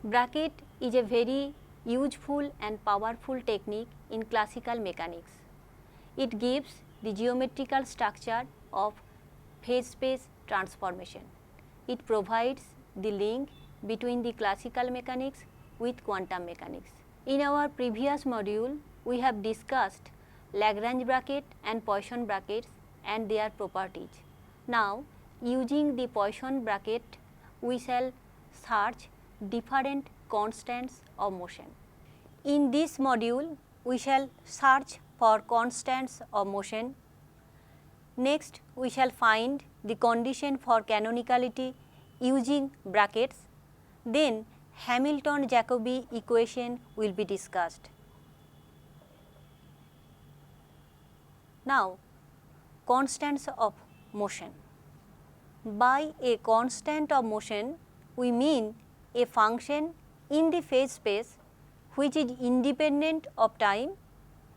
Bracket is a very useful and powerful technique in classical mechanics. It gives the geometrical structure of phase space transformation. It provides the link between the classical mechanics with quantum mechanics. In our previous module, we have discussed Lagrange bracket and Poisson brackets and their properties. Now, using the Poisson bracket, we shall search different constants of motion. In this module, we shall search for constants of motion. Next, we shall find the condition for canonicality using brackets. Then, Hamilton-Jacobi equation will be discussed. Now, constants of motion. By a constant of motion, we mean a function in the phase space which is independent of time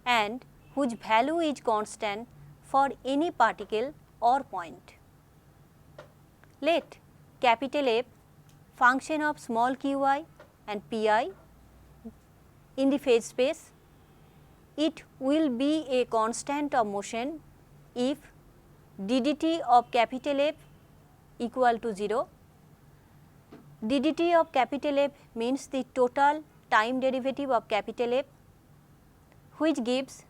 and whose value is constant for any particle or point. Let capital F function of small qi and pi in the phase space. It will be a constant of motion if ddt of capital F equal to 0. ddt of capital F means the total time derivative of capital F, which gives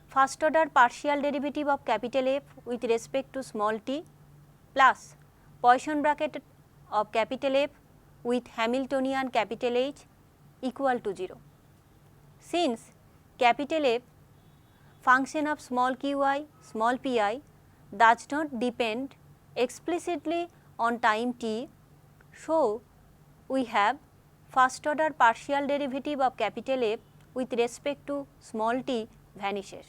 first order partial derivative of capital F with respect to small t plus Poisson bracket of capital F with Hamiltonian capital H equal to 0. Since capital F function of small qi, small pi does not depend explicitly on time t, so we have first order partial derivative of capital F with respect to small t vanishes.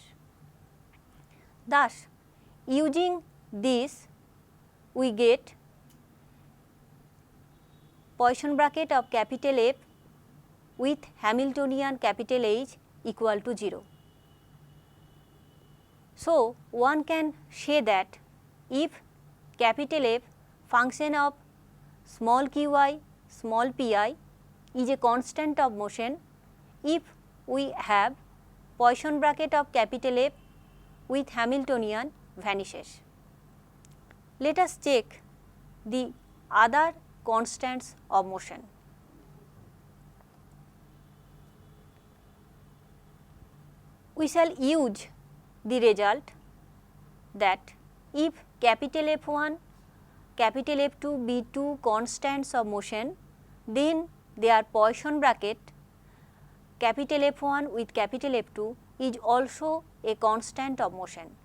Thus, using this we get Poisson bracket of capital F with Hamiltonian capital H equal to 0. So, one can say that if capital F function of small qi, small pi is a constant of motion, if we have Poisson bracket of capital F with Hamiltonian vanishes. Let us check the other constants of motion. We shall use the result that if capital F1, capital F2 be two constants of motion, then their Poisson bracket capital F1 with capital F2 is also a constant of motion.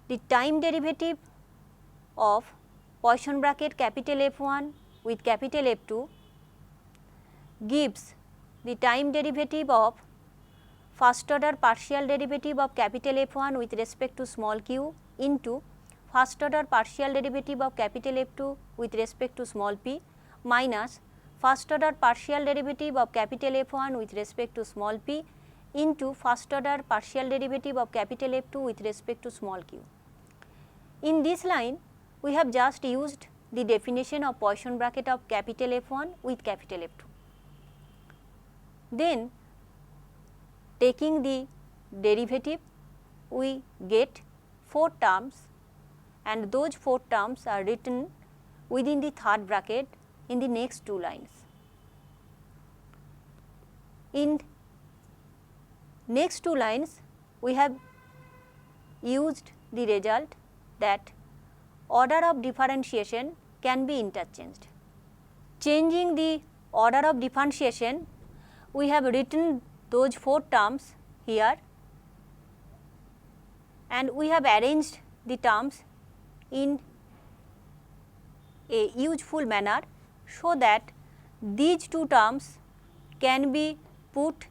The time derivative of Poisson bracket capital F1 with capital F2 gives the time derivative of first order partial derivative of capital F1 with respect to small q into first order partial derivative of capital F2 with respect to small p minus first order partial derivative of capital F1 with respect to small p into first order partial derivative of capital F2 with respect to small q. In this line, we have just used the definition of Poisson bracket of capital F1 with capital F2. Then, taking the derivative, we get 4 terms and those 4 terms are written within the third bracket in the next 2 lines. In next 2 lines, we have used the result that order of differentiation can be interchanged. Changing the order of differentiation, we have written those 4 terms here and we have arranged the terms in a useful manner so that these 2 terms can be put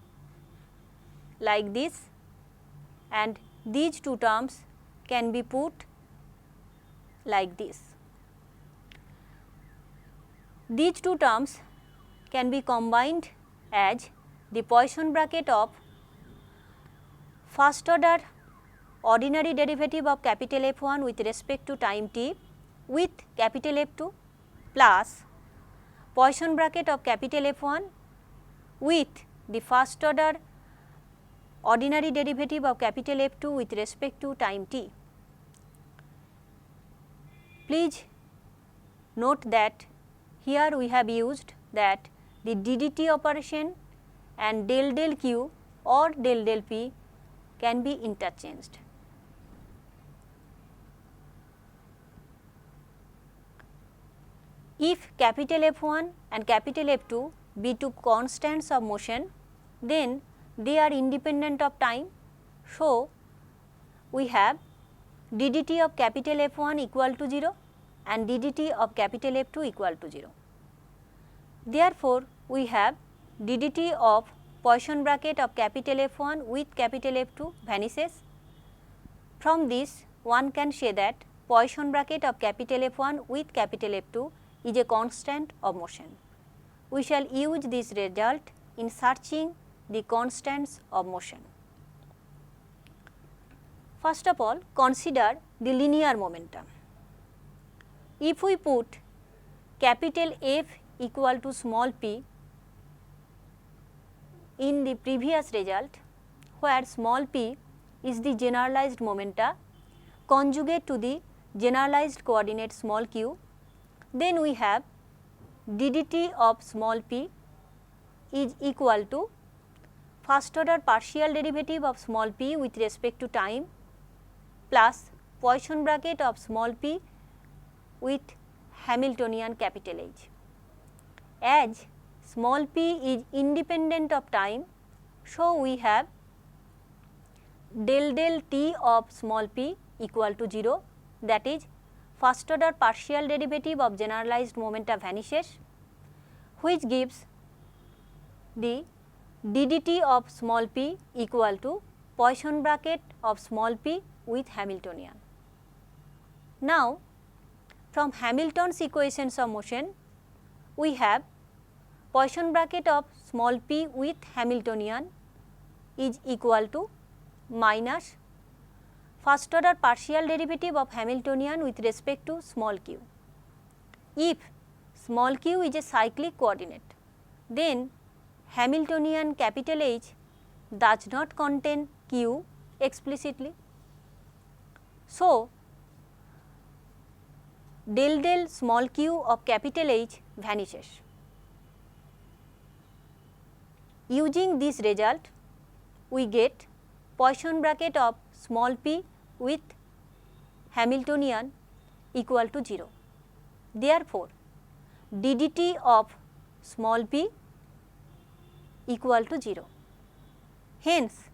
like this and these 2 terms can be put like this. These 2 terms can be combined as the Poisson bracket of first order ordinary derivative of capital F1 with respect to time t with capital F2 plus Poisson bracket of capital F1 with the first order ordinary derivative of capital F2 with respect to time t. Please note that here we have used that the DDT operation and del del q or del del p can be interchanged. If capital F1 and capital F2 be two constants of motion, then they are independent of time. So, we have ddt of capital F1 equal to 0 and ddt of capital F2 equal to 0. Therefore, we have ddt of Poisson bracket of capital F1 with capital F2 vanishes. From this, one can say that Poisson bracket of capital F1 with capital F2 is a constant of motion. We shall use this result in searching the constants of motion. First of all, consider the linear momentum. If we put capital F equal to small p in the previous result, where small p is the generalized momenta conjugate to the generalized coordinate small q, then we have ddt of small p is equal to first order partial derivative of small p with respect to time plus Poisson bracket of small p with Hamiltonian capital H. As small p is independent of time, so we have del del t of small p equal to 0, that is first order partial derivative of generalized momenta vanishes, which gives the ddt of small p equal to Poisson bracket of small p with Hamiltonian. Now, from Hamilton's equations of motion, we have Poisson bracket of small p with Hamiltonian is equal to minus first order partial derivative of Hamiltonian with respect to small q. If small q is a cyclic coordinate, then Hamiltonian capital H does not contain q explicitly. So, del del small q of capital H vanishes. Using this result, we get Poisson bracket of small p with Hamiltonian equal to 0. Therefore, ddt of small p equal to 0. Hence,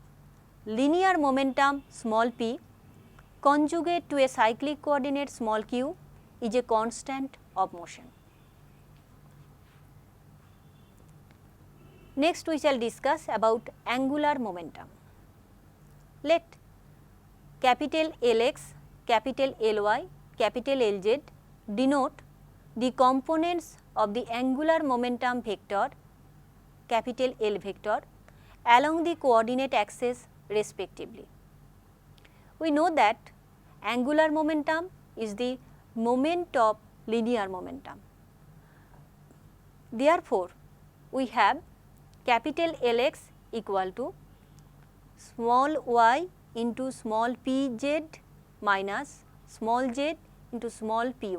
linear momentum small p conjugate to a cyclic coordinate small q is a constant of motion. Next, we shall discuss about angular momentum. Let capital Lx, capital Ly, capital Lz denote the components of the angular momentum vector capital L vector along the coordinate axis respectively. We know that angular momentum is the moment of linear momentum. Therefore, we have capital Lx equal to small y into small pz minus small z into small py.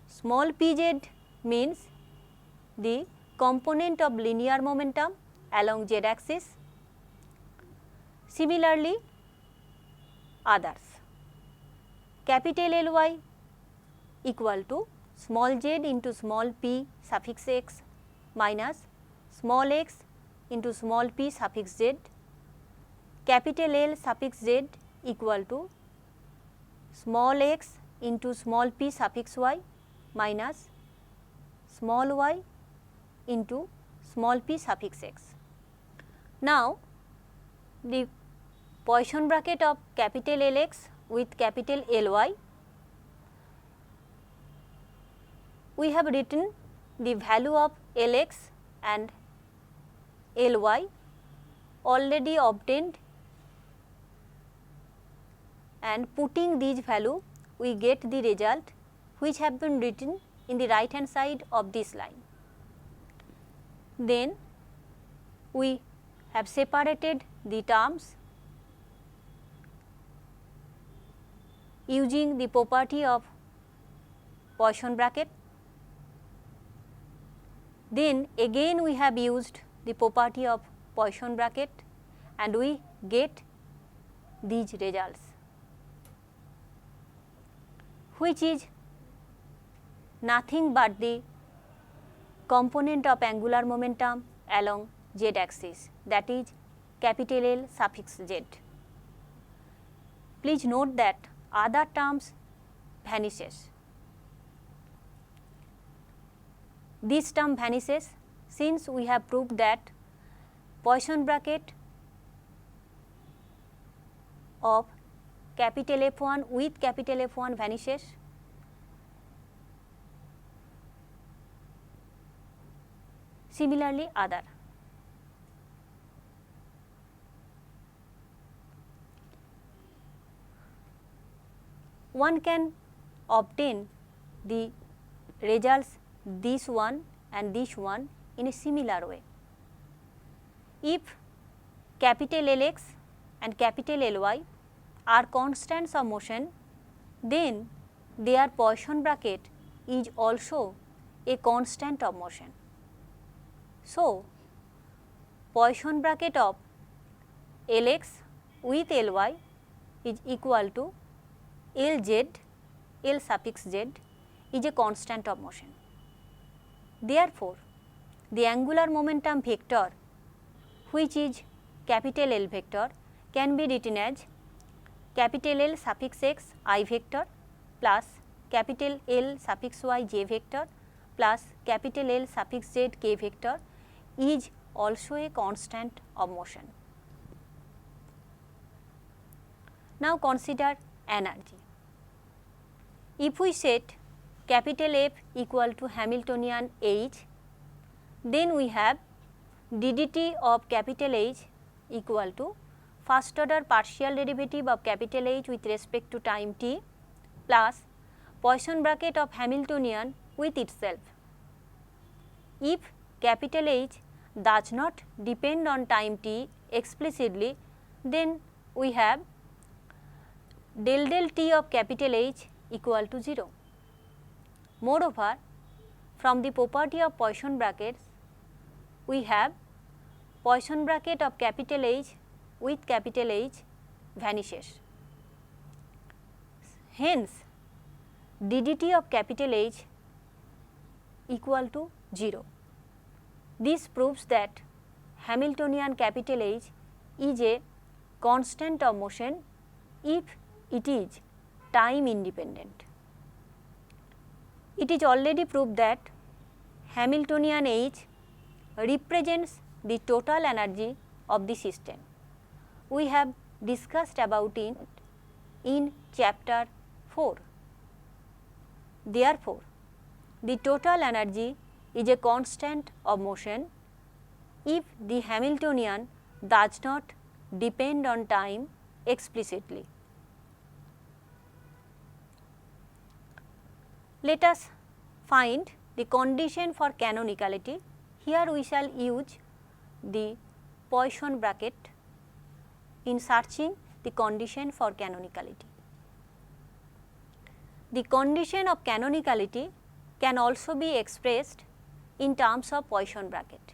Small pz means the component of linear momentum along z axis. Similarly, others. Capital Ly equal to small z into small p suffix x minus small x into small p suffix z, capital L suffix z equal to small x into small p suffix y minus small y into small p suffix x. Now, the Poisson bracket of capital Lx with capital Ly, we have written the value of Lx and Ly already obtained, and putting these value we get the result which have been written in the right hand side of this line. Then we have separated the terms using the property of Poisson bracket. Then again we have used the property of Poisson bracket and we get these results, which is nothing but the component of angular momentum along z axis, that is capital L suffix z. Please note that other terms vanishes. This term vanishes since we have proved that Poisson bracket of capital F1 with capital F1 vanishes. Similarly, other. One can obtain the results this one and this one in a similar way. If capital Lx and capital Ly are constants of motion, then their Poisson bracket is also a constant of motion. So, Poisson bracket of Lx with Ly is equal to Lz, L suffix z is a constant of motion. Therefore, the angular momentum vector, which is capital L vector, can be written as capital L suffix x I vector plus capital L suffix y j vector plus capital L suffix z k vector is also a constant of motion. Now consider energy. If we set capital F equal to Hamiltonian H, then we have ddt of capital H equal to first order partial derivative of capital H with respect to time t plus Poisson bracket of Hamiltonian with itself. If capital H does not depend on time t explicitly, then we have del t of capital H equal to 0. Moreover, from the property of Poisson brackets, we have Poisson bracket of capital H with capital H vanishes. Hence, ddt of capital H equal to 0. This proves that Hamiltonian capital H is a constant of motion if it is time independent. It is already proved that Hamiltonian H represents the total energy of the system. We have discussed about it in chapter 4. Therefore, the total energy is a constant of motion if the Hamiltonian does not depend on time explicitly. Let us find the condition for canonicality. Here we shall use the Poisson bracket in searching the condition for canonicality. The condition of canonicality can also be expressed in terms of Poisson bracket.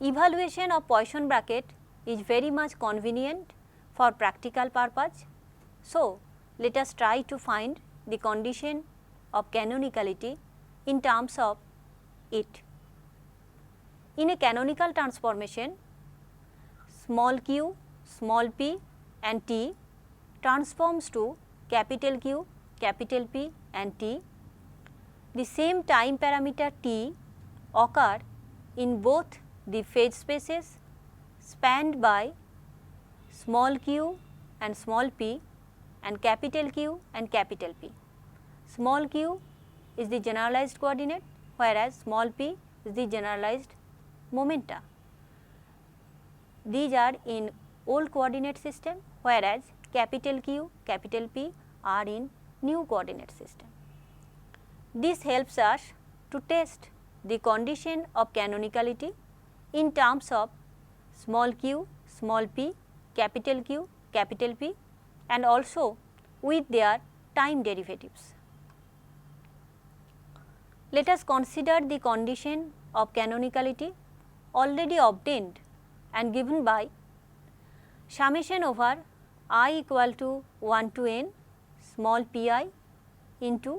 Evaluation of Poisson bracket is very much convenient for practical purpose. So, let us try to find the condition of canonicality in terms of it. In a canonical transformation, small q, small p and t transforms to capital Q, capital P and t. The same time parameter t occur in both the phase spaces spanned by small q and small p and capital Q and capital P. Small q is the generalized coordinate, whereas small p is the generalized momenta. These are in old coordinate system, whereas capital Q, capital P are in new coordinate system. This helps us to test the condition of canonicality in terms of small q, small p, capital Q, capital P, and also with their time derivatives. Let us consider the condition of canonicality already obtained and given by summation over I equal to 1 to n small pi into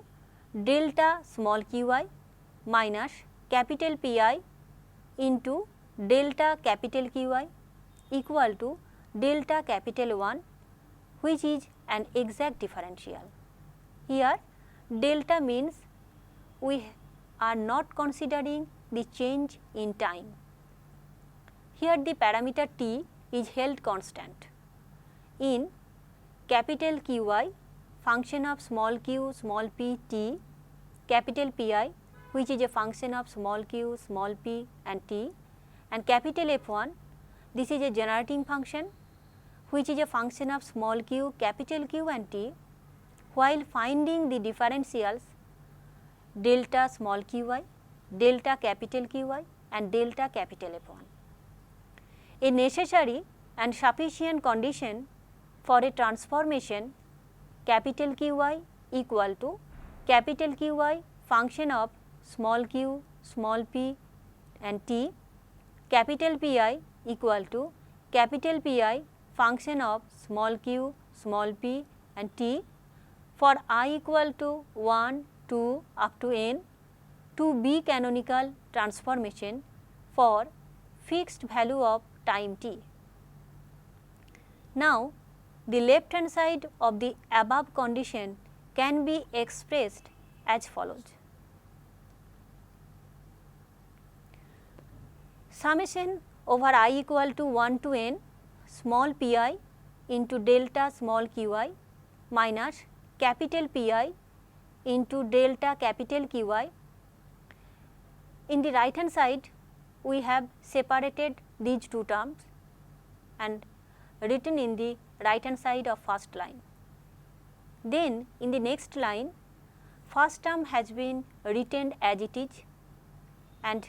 delta small qi minus capital Pi into delta capital Qi equal to delta capital 1, which is an exact differential. Here delta means we are not considering the change in time. Here the parameter t is held constant. In capital Qi, function of small q, small p, t, capital Pi, which is a function of small q, small p and t, and capital F1, this is a generating function which is a function of small q, capital Q and t, while finding the differentials delta small qi, delta capital Qi and delta capital F1. A necessary and sufficient condition for a transformation capital Qi equal to capital Qi function of small q, small p and t, capital Pi equal to capital Pi function of small q, small p and t for I equal to 1, 2 up to n to be canonical transformation for fixed value of time t. Now, the left hand side of the above condition can be expressed as follows. Summation over I equal to 1 to n small pi into delta small qi minus capital Pi into delta capital Qi. In the right hand side, we have separated these two terms and written in the right hand side of first line. Then in the next line, first term has been written as it is, and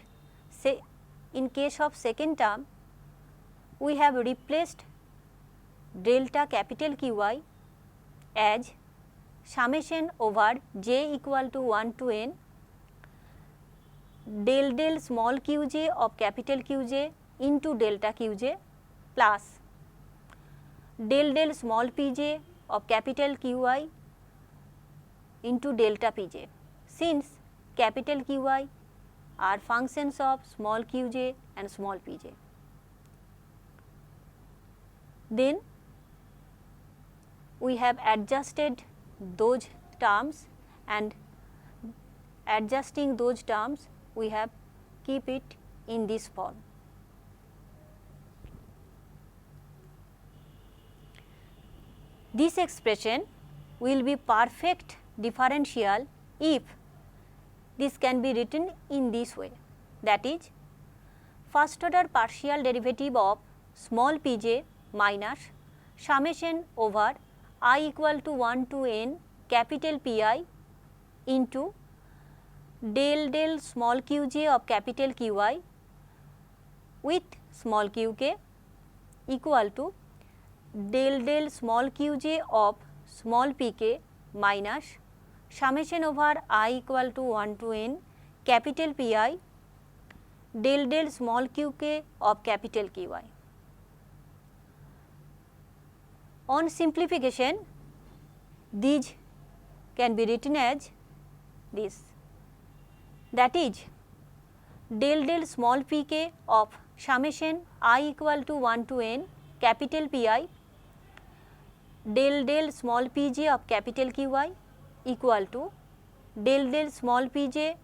say in case of second term, we have replaced delta capital Qi as summation over j equal to 1 to n del small qj of capital Qj into delta qj plus del small pj of capital Qi into delta pj, since capital Qi are functions of small qj and small pj. Then we have adjusted those terms, and adjusting those terms we have keep it in this form. This expression will be perfect differential if this can be written in this way, that is first order partial derivative of small pj minus summation over I equal to 1 to n capital Pi into del small qj of capital Qi with small qk equal to del small qj of small pk minus summation over I equal to 1 to n capital Pi del small qk of capital Qi. On simplification, these can be written as this, that is del small pk of summation I equal to 1 to n capital Pi del small pj of capital Qi equal to del small pj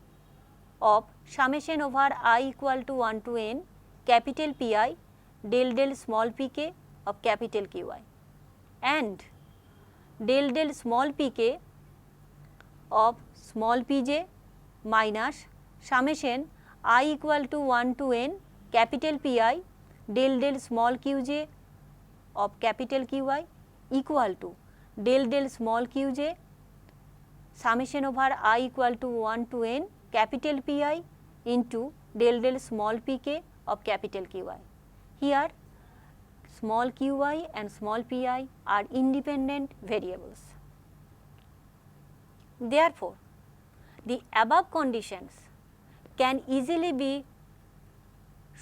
of summation over I equal to 1 to n capital Pi del small pk of capital Qi, and del small pk of small pj minus summation I equal to 1 to n capital Pi del small qj of capital Qi equal to del small qj summation over I equal to 1 to n capital Pi into del del small pk of capital Qi. Here small qi and small pi are independent variables. Therefore, the above conditions can easily be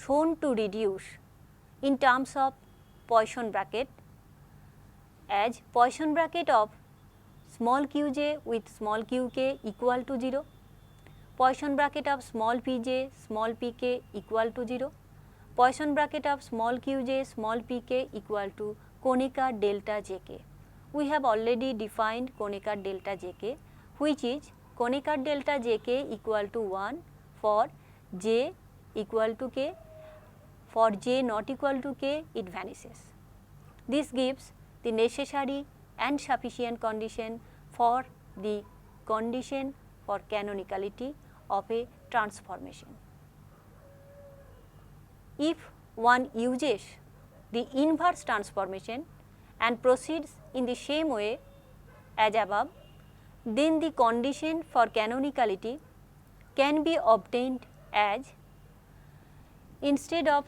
shown to reduce in terms of Poisson bracket, as Poisson bracket of small qj with small qk equal to 0, Poisson bracket of small pj small pk equal to 0, Poisson bracket of small qj small pk equal to Konecker delta jk. We have already defined Konecker delta jk, which is Konecker delta jk equal to 1 for j equal to k, for j not equal to k it vanishes. This gives the necessary and sufficient condition for the condition for canonicality of a transformation. If one uses the inverse transformation and proceeds in the same way as above, then the condition for canonicality can be obtained as, instead of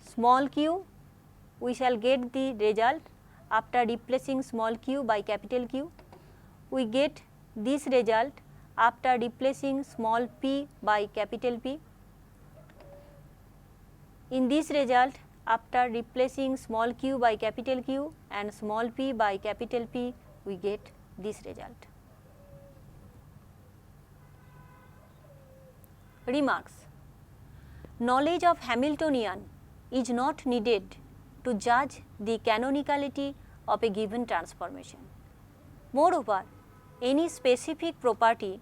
small q, we shall get the result after replacing small q by capital Q. We get this result after replacing small p by capital P. In this result, after replacing small q by capital Q and small p by capital P, we get this result. Remarks: knowledge of Hamiltonian is not needed to judge the canonicality of a given transformation. Moreover, any specific property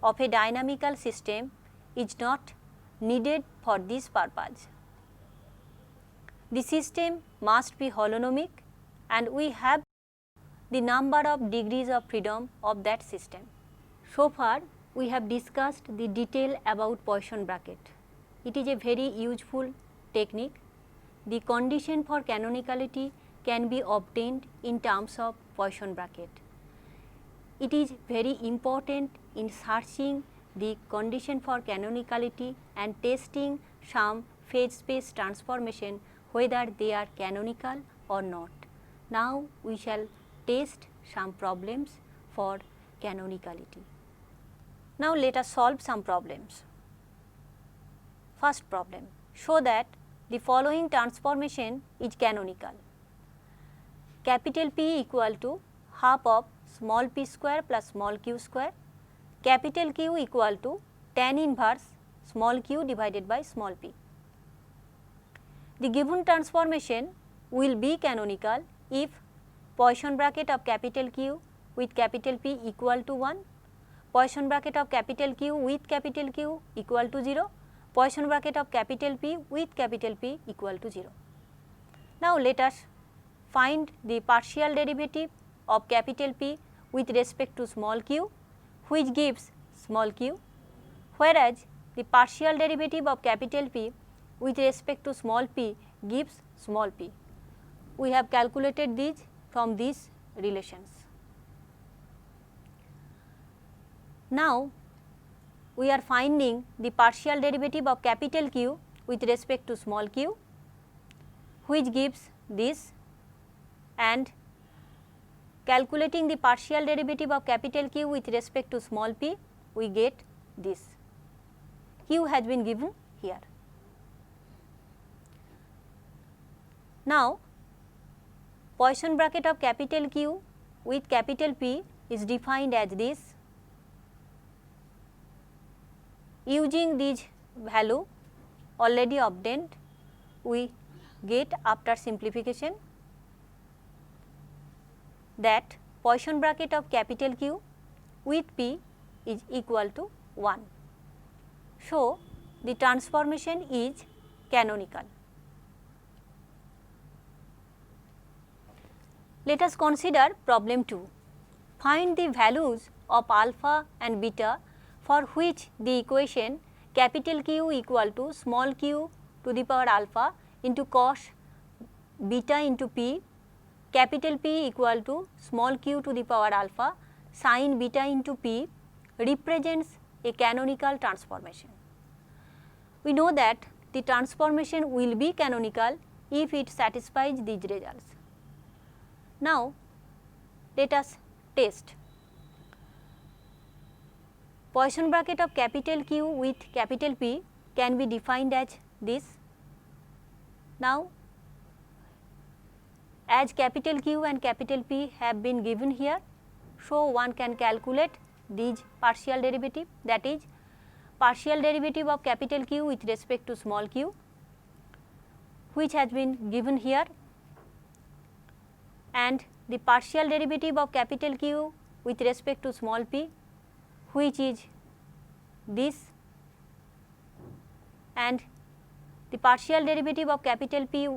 of a dynamical system is not needed for this purpose. The system must be holonomic and we have the number of degrees of freedom of that system. So far, we have discussed the detail about Poisson bracket. It is a very useful technique. The condition for canonicality can be obtained in terms of Poisson bracket. It is very important in searching the condition for canonicality and testing some phase space transformation whether they are canonical or not. Now, we shall test some problems for canonicality. Now, let us solve some problems. First problem: show that the following transformation is canonical. Capital P equal to half of small p square plus small q square, capital Q equal to tan inverse small q divided by small p. The given transformation will be canonical if Poisson bracket of capital Q with capital P equal to 1, Poisson bracket of capital Q with capital Q equal to 0, Poisson bracket of capital P with capital P equal to 0. Now, let us find the partial derivative of capital P with respect to small q, which gives small q, whereas the partial derivative of capital P with respect to small p gives small p. We have calculated these from these relations. Now, we are finding the partial derivative of capital Q with respect to small q, which gives this, and calculating the partial derivative of capital Q with respect to small p, we get this. Q has been given here. Now, Poisson bracket of capital Q with capital P is defined as this. Using this value already obtained, we get after simplification that Poisson bracket of capital Q with P is equal to 1. So, the transformation is canonical. Let us consider problem 2. Find the values of alpha and beta for which the equation capital Q equal to small q to the power alpha into cos beta into p, capital P equal to small q to the power alpha sin beta into p represents a canonical transformation. We know that the transformation will be canonical if it satisfies these results. Now, let us test. Poisson bracket of capital Q with capital P can be defined as this. Now, as capital Q and capital P have been given here, so one can calculate these partial derivative, that is partial derivative of capital Q with respect to small q, which has been given here, and the partial derivative of capital Q with respect to small p, which is this, and the partial derivative of capital P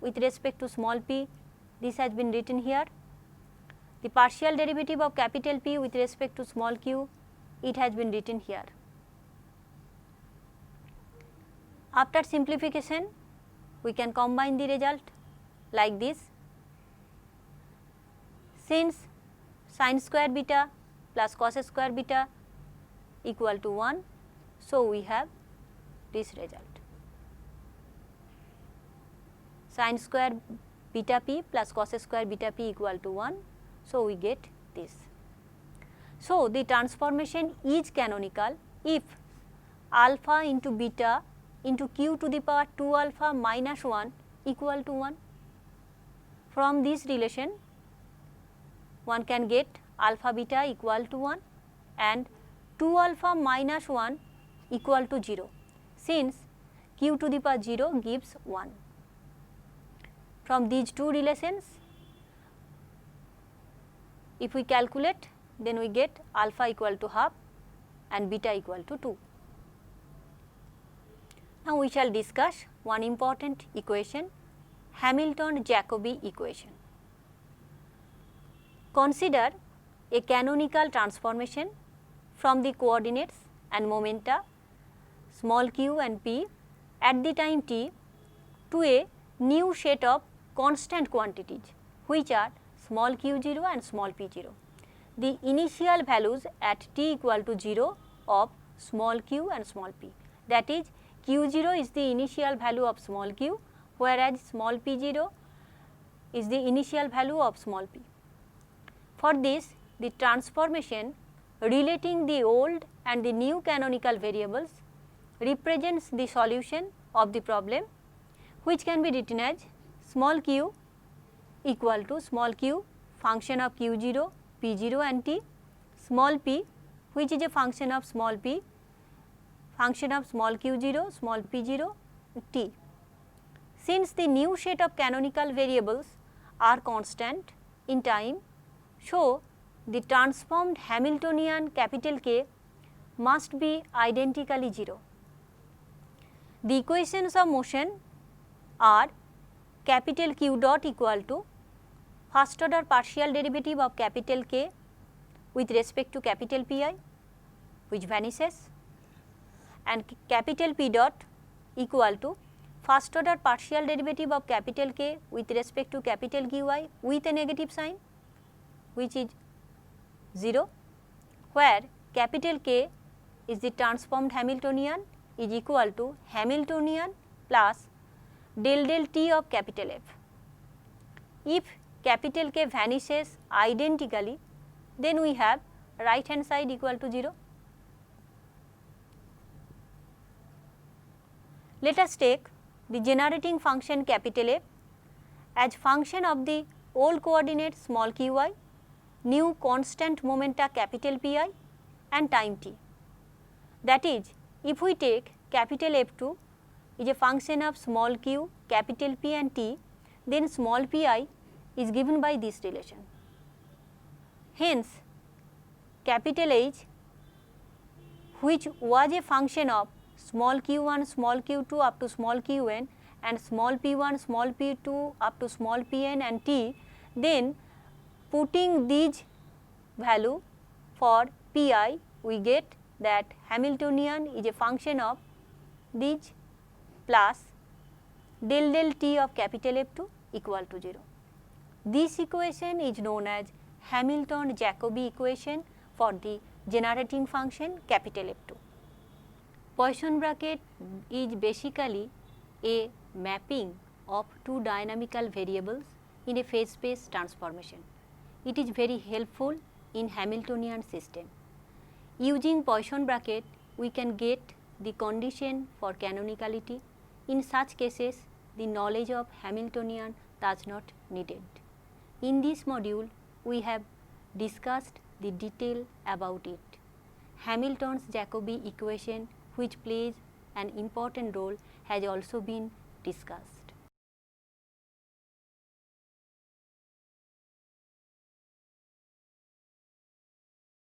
with respect to small p, this has been written here. The partial derivative of capital P with respect to small q, it has been written here. After simplification, we can combine the result like this. Since sin square beta plus cos square beta equal to 1, so we have this result. Sin square beta p plus cos square beta p equal to 1, so we get this. So, the transformation is canonical if alpha into beta into q to the power 2 alpha minus 1 equal to 1. From this relation, one can get alpha beta equal to 1 and 2 alpha minus 1 equal to 0, since q to the power 0 gives 1. From these two relations, if we calculate, then we get alpha equal to half and beta equal to 2. Now, we shall discuss one important equation, Hamilton-Jacobi equation. Consider a canonical transformation from the coordinates and momenta small q and p at the time t to a new set of constant quantities, which are small q0 and small p0. The initial values at t equal to 0 of small q and small p, that is q0 is the initial value of small q, whereas small p0 is the initial value of small p. For this, the transformation relating the old and the new canonical variables represents the solution of the problem, which can be written as small q equal to small q function of q0, p0 and t, small p which is a function of small p function of small q0, small p0, t. Since the new set of canonical variables are constant in time, so the transformed Hamiltonian capital K must be identically 0. The equations of motion are capital Q dot equal to first order partial derivative of capital K with respect to capital Pi, which vanishes, and capital P dot equal to first order partial derivative of capital K with respect to capital Qi with a negative sign, which is 0, where capital K is the transformed Hamiltonian is equal to Hamiltonian plus del del t of capital F. If capital K vanishes identically, then we have right hand side equal to 0. Let us take the generating function capital F as function of the old coordinate small qi, new constant momenta capital Pi and time t. That is, if we take capital F2 is a function of small q, capital P and t, then small pi is given by this relation. Hence, capital H, which was a function of small q1, small q2 up to small qn and small p1, small p2 up to small pn and t, then putting these value for pi, we get that Hamiltonian is a function of these plus del del t of capital F2 equal to 0. This equation is known as Hamilton-Jacobi equation for the generating function capital F2. Poisson bracket is basically a mapping of two dynamical variables in a phase space transformation. It is very helpful in Hamiltonian system. Using Poisson bracket, we can get the condition for canonicality. In such cases, the knowledge of Hamiltonian does not needed. In this module, we have discussed the detail about it. Hamilton's Jacobi equation, which plays an important role, has also been discussed.